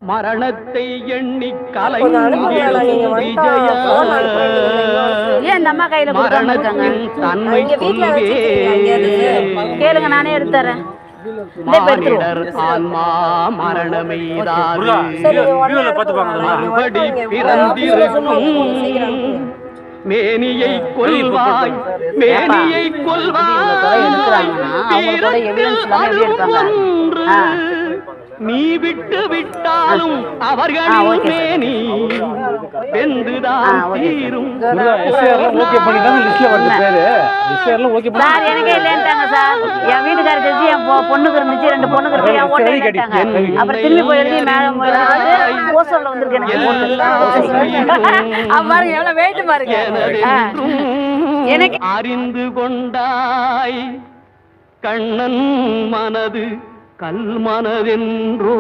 மரணத்தை எண்ணி கலைஞர் ஏன் அம்மா கையில மரணத்தின் தன்மை கேளுங்க, நானே எடுத்துறேன். மானிடர் ஆன்மா மரணமெய்தாது மறுபடி பிறந்திருக்கும் மேனியை கொல்வாய் மேனியை கொல்வாய் நீ விட்டு விட்டாலும் அவர்களின் மேனி வெந்துதான் தீரும். எனக்கே இல்லைன்ட்டாங்க சார். என் வீட்டுக்காரருக்கு இருந்துச்சு, என் பொண்ணுக்கு இருந்துச்சு, 2 பொண்ணுக்கு இருக்கு. என் ஓட்டை கேட்டாங்க. அப்புறம் திரும்பி போய் எழுதி மேல போஸ்டர்ல வந்திருக்கு. பாருங்க எவ்வளவு வெயிட் பாருங்க. எனக்கு அறிந்து கொண்டாய் கண்ணன் மனது கல் மனதென்றோ